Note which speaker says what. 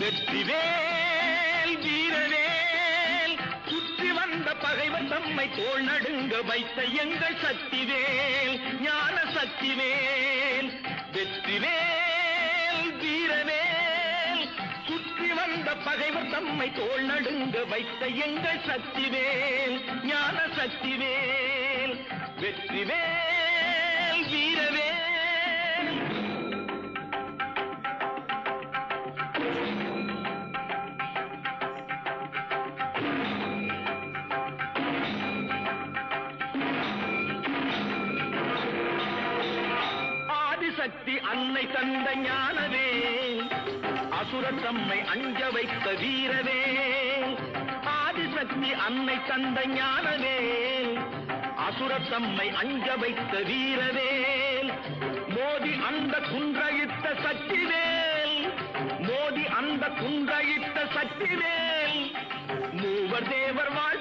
Speaker 1: வெற்றிவேல் வீரவேல் சுற்றி வந்த பகைவர் தம்மை தோள் நடுங்க வைத்த எங்கள் சக்திவேல் ஞான சக்திவேல் வெற்றிவேல் வீரவேல் சுற்றி வந்த பகைவர் தம்மை தோள் நடுங்க வைத்த எங்கள் சக்திவேல் ஞான சக்திவேல் வெற்றிவேல் வீரவேல். ஆதிசக்தி அன்னை தந்த ஞானவே அசுரர் தம்மை அஞ்ச வைத்த வீரவே ஆதிசக்தி அன்னை தந்த ஞானவே அசுரர் தம்மை அஞ்ச வைத்த வீரவேல் மோதி அந்த குன்றழித்த சக்திவேல் மோதி அந்த குன்றழித்த சக்திவேல் மூவர் தேவர் வாழ்